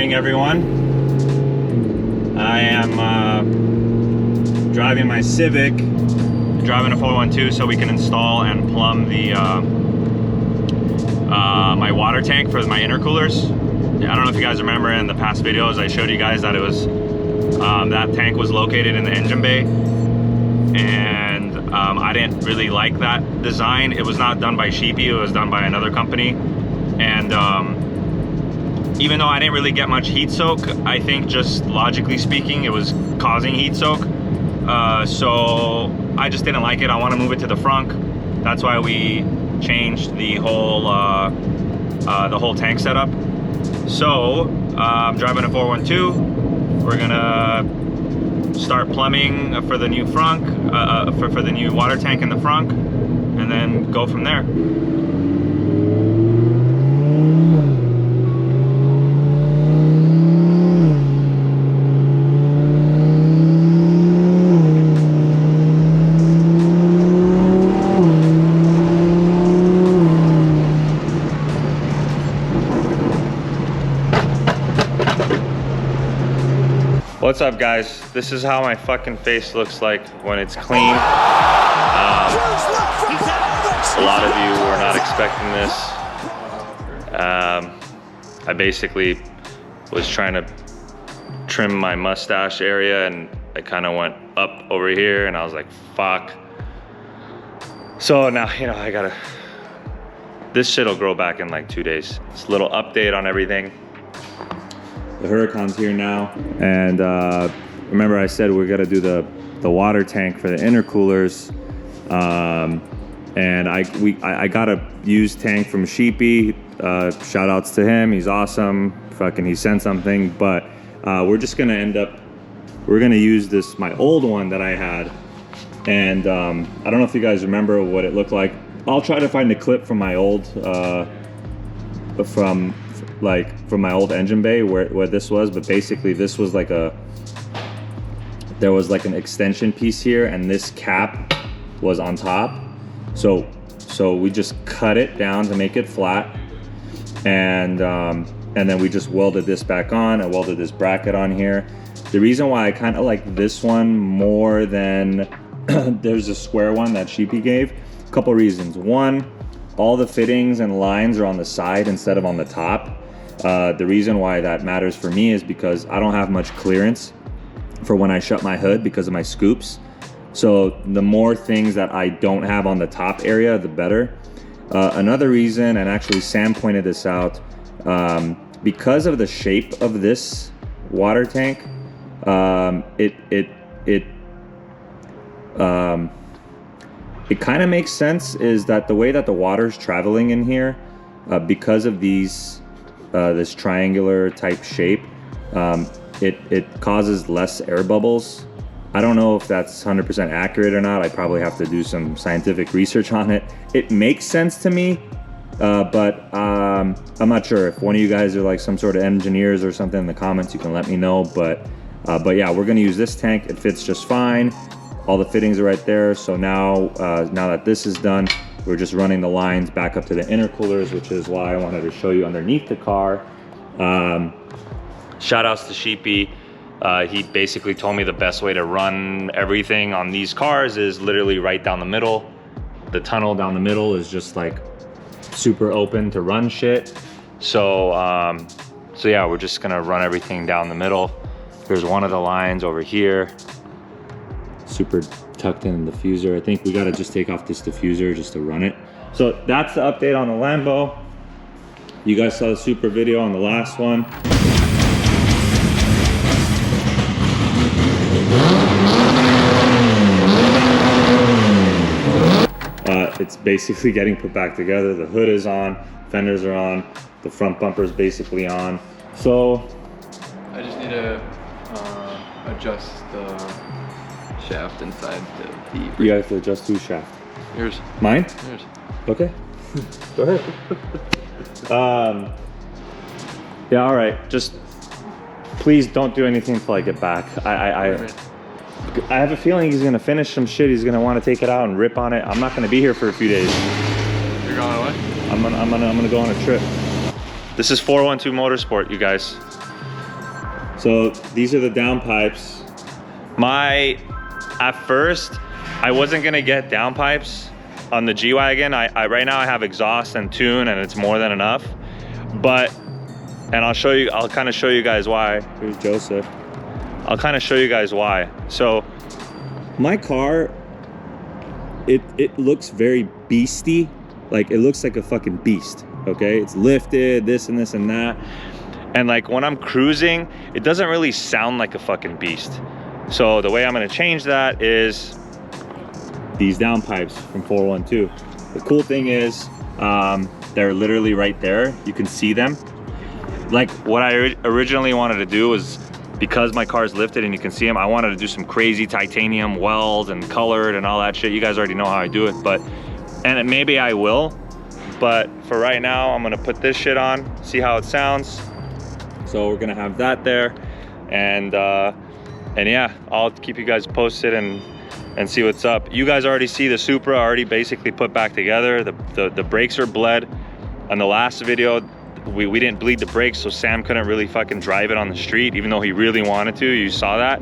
morning, everyone. I am driving my Civic, driving a 412 so we can install and plumb the my water tank for my intercoolers. I don't know if you guys remember in the past videos I showed you guys that it was that tank was located in the engine bay, and I didn't really like that design. It was not done by HP, it was done by another company, and even though I didn't really get much heat soak, I think just logically speaking it was causing heat soak, so I just didn't like it. I want to move it to the frunk. That's why we changed the whole tank setup. So I'm driving a 412. We're gonna start plumbing for the new frunk, for the new water tank in the frunk, and then go from there. What's up, guys? This is how my fucking face looks like when it's clean. A lot of you were not expecting this. I basically was trying to trim my mustache area and I kind of went up over here and I was like, fuck. So now, you know, I gotta, this shit'll grow back in like 2 days. Just a little update on everything. The Huracan's here now, and remember I said we're gonna do the water tank for the intercoolers, and I got a used tank from Sheepy. Shout outs to him, he's awesome. Fucking he sent something, but we're just gonna we're gonna use this, my old one that I had, and I don't know if you guys remember what it looked like. I'll try to find a clip from my old from my old engine bay where this was, but basically this was like there was like an extension piece here and this cap was on top. So we just cut it down to make it flat, and then we just welded this back on. I welded this bracket on here. The reason why I kind of like this one more than there's a square one that Sheepy gave, a couple reasons. One, all the fittings and lines are on the side instead of on the top. The reason why that matters for me is because I don't have much clearance for when I shut my hood because of my scoops. So the more things that I don't have on the top area, the better. Another reason, and actually Sam pointed this out, because of the shape of this water tank, it kind of makes sense is that the way that the water's traveling in here, because of these this triangular type shape, it causes less air bubbles. I don't know if that's 100% accurate or not. I probably have to do some scientific research on it. It makes sense to me, but I'm not sure. If one of you guys are like some sort of engineers or something in the comments, you can let me know. But yeah, we're gonna use this tank. It fits just fine. All the fittings are right there. So now that this is done, we're just running the lines back up to the intercoolers, which is why I wanted to show you underneath the car. Shout outs to Sheepy. He basically told me the best way to run everything on these cars is literally right down the middle. The tunnel down the middle is just like super open to run shit. So yeah, we're just gonna run everything down the middle. Here's one of the lines over here. Super tucked in the diffuser. I think we gotta just take off this diffuser just to run it. So that's the update on the Lambo. You guys saw the Supra video on the last one. It's basically getting put back together. The hood is on, fenders are on, the front bumper is basically on. So I just need to adjust the shaft inside the you have to adjust whose shaft? Yours. Mine? Yours. Okay. Go ahead. Yeah, all right. Just please don't do anything until I get back. I have a feeling he's gonna finish some shit. He's gonna want to take it out and rip on it. I'm not gonna be here for a few days. You're going away? I'm gonna go on a trip. This is 412 Motorsport, you guys. So these are the downpipes. At first, I wasn't gonna get downpipes on the G-wagon. Right now I have exhaust and tune, and it's more than enough. But, and I'll kind of show you guys why. Here's Joseph. I'll kind of show you guys why. So my car, it looks very beasty. Like, it looks like a fucking beast, okay? It's lifted, this and this and that. And like when I'm cruising, it doesn't really sound like a fucking beast. So the way I'm gonna change that is these downpipes from 412. The cool thing is, they're literally right there. You can see them. Like what I originally wanted to do was, because my car's lifted and you can see them, I wanted to do some crazy titanium weld and colored and all that shit. You guys already know how I do it, and maybe I will. But for right now, I'm gonna put this shit on, see how it sounds. So we're gonna have that there, and yeah, I'll keep you guys posted and see what's up. You guys already see the Supra already basically put back together. The brakes are bled. On the last video, we didn't bleed the brakes, so Sam couldn't really fucking drive it on the street, even though he really wanted to. You saw that.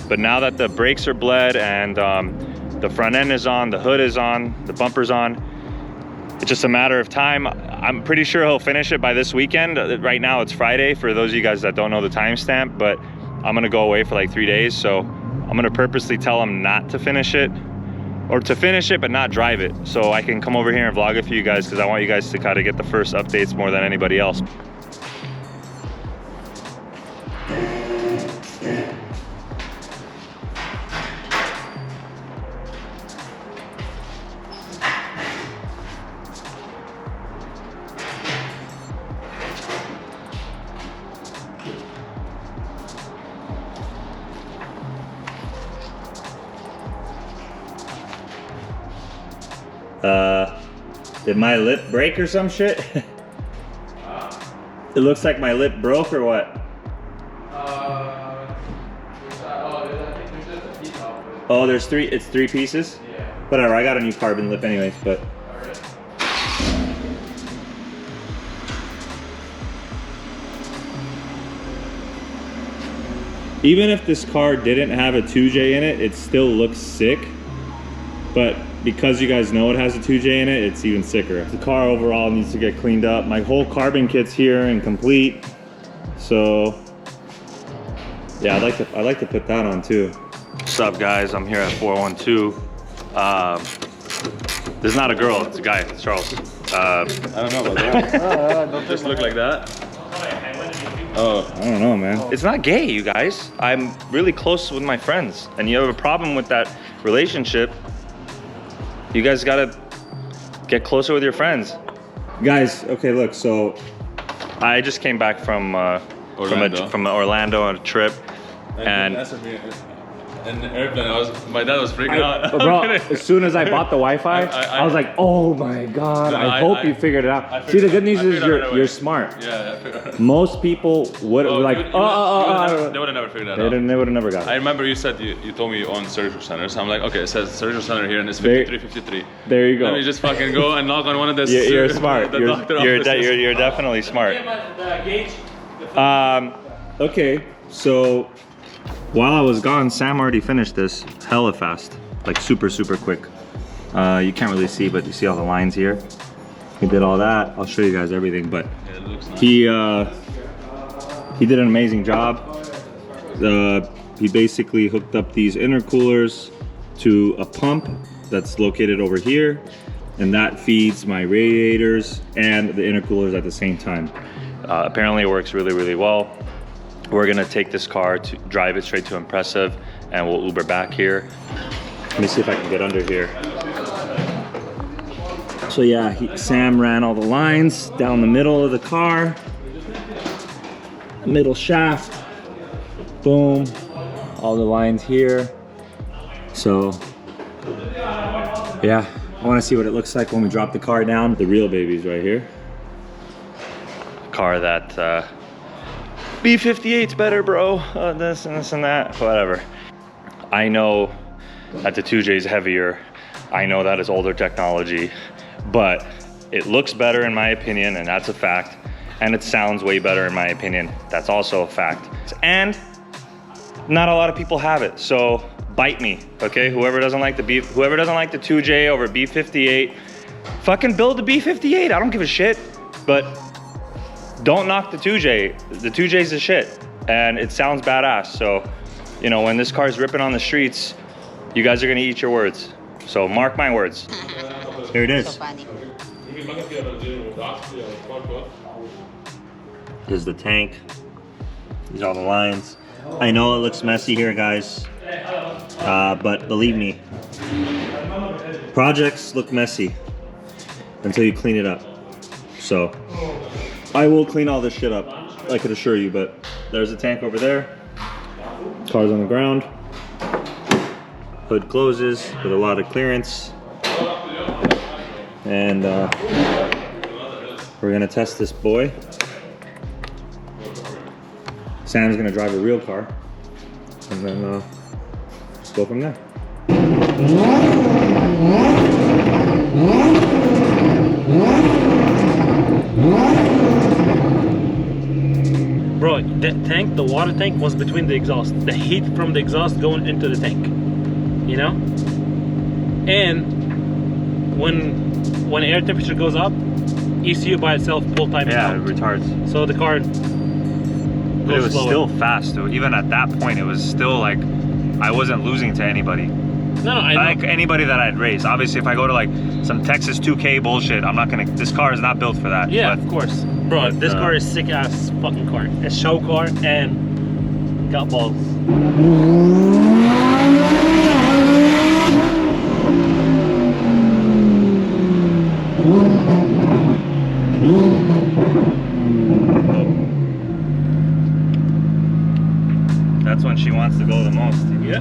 But now that the brakes are bled and the front end is on, the hood is on, the bumper's on, it's just a matter of time. I'm pretty sure he'll finish it by this weekend. Right now it's Friday, for those of you guys that don't know the timestamp, but I'm gonna go away for like 3 days, so I'm gonna purposely tell him not to finish it, or to finish it but not drive it, so I can come over here and vlog it for you guys, because I want you guys to kind of get the first updates more than anybody else. Did my lip break or some shit? It looks like my lip broke or what? Oh, there's three, it's 3 pieces? Yeah. Whatever, I got a new carbon lip anyways, but. Even if this car didn't have a 2J in it, it still looks sick. But because you guys know it has a 2J in it, it's even sicker. The car overall needs to get cleaned up. My whole carbon kit's here and complete. So yeah, I'd like to put that on too. What's up guys, I'm here at 412. This is not a girl, it's a guy, it's Charles. I don't know about that. Don't just look like that. Oh, I don't know, man. It's not gay, you guys. I'm really close with my friends, and you have a problem with that relationship, you guys gotta get closer with your friends. Guys, okay, look, so I just came back from Orlando on a trip, and in the airplane, my dad was freaking out. Bro, as soon as I bought the Wi-Fi, I was like, oh my God, I hope you figured it out. See, the good news is you're smart. Yeah, most people would like, they would have never figured that out. They would have never got it. I remember you said, you told me you own surgical centers. So I'm like, okay, it says surgical center here and it's 5353. There you go. Let me just fucking go and knock on one of the You're smart. You're definitely smart. Okay, so while I was gone, Sam already finished this hella fast, like super quick. You can't really see, but you see all the lines here. He did all that. I'll show you guys everything, but yeah, it looks nice. He did an amazing job. He basically hooked up these intercoolers to a pump that's located over here, and that feeds my radiators and the intercoolers at the same time. Apparently it works really well. We're gonna take this car to drive it straight to Impressive, and we'll Uber back here. Let me see if I can get under here. So yeah, Sam ran all the lines down the middle of the car, middle shaft, boom, all the lines here. So yeah, I wanna see what it looks like when we drop the car down. The real baby's right here. Car that, B58's better, bro. This and that, whatever. I know that the 2J is heavier. I know that it's older technology, but it looks better in my opinion, and that's a fact. and it sounds way better in my opinion. That's also a fact. And not a lot of people have it, so bite me, okay? Whoever doesn't like the 2J over B58, fucking build the B58. I don't give a shit, but don't knock the 2J. The 2J's the shit, and it sounds badass. So, you know, when this car's ripping on the streets, you guys are gonna eat your words. So mark my words. Here it is. So funny. Here's the tank. These are all the lines. I know it looks messy here, guys, but believe me, projects look messy until you clean it up. So I will clean all this shit up, I could assure you. But there's a tank over there. Car's on the ground. Hood closes with a lot of clearance. And we're gonna test this boy. Sam's gonna drive a real car, and then just go from there. Bro, the tank, the water tank was between the exhaust. The heat from the exhaust going into the tank, you know? And when air temperature goes up, ECU by itself pull time Yeah, out. it retards. So the car But it was slower. still fast, though. Even at that point, it was still like I wasn't losing to anybody. No, I know. Like anybody that I'd race. Obviously, if I go to like some Texas 2K bullshit, I'm not gonna. This car is not built for that. Yeah, but of course. Bro, this car is sick ass fucking car. A show car and got balls. That's when she wants to go the most. Yeah.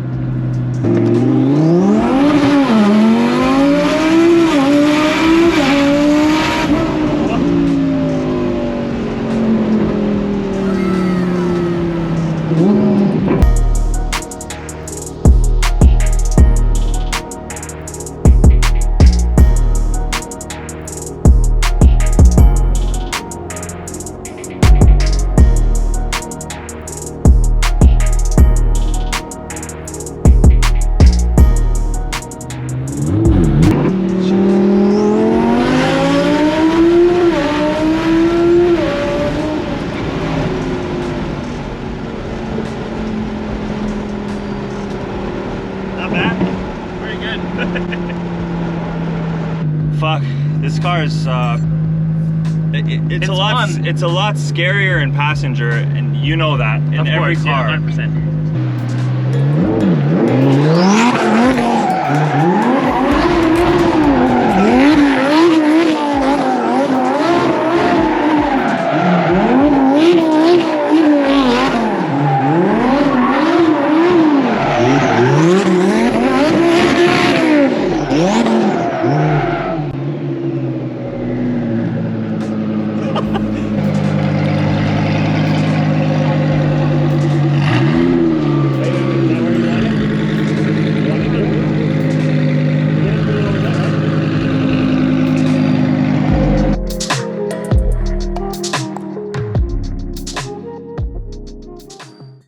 Fuck, this car is it's a lot fun. it's a lot scarier in passenger, and you know that in Of every course, car. yeah, 100%.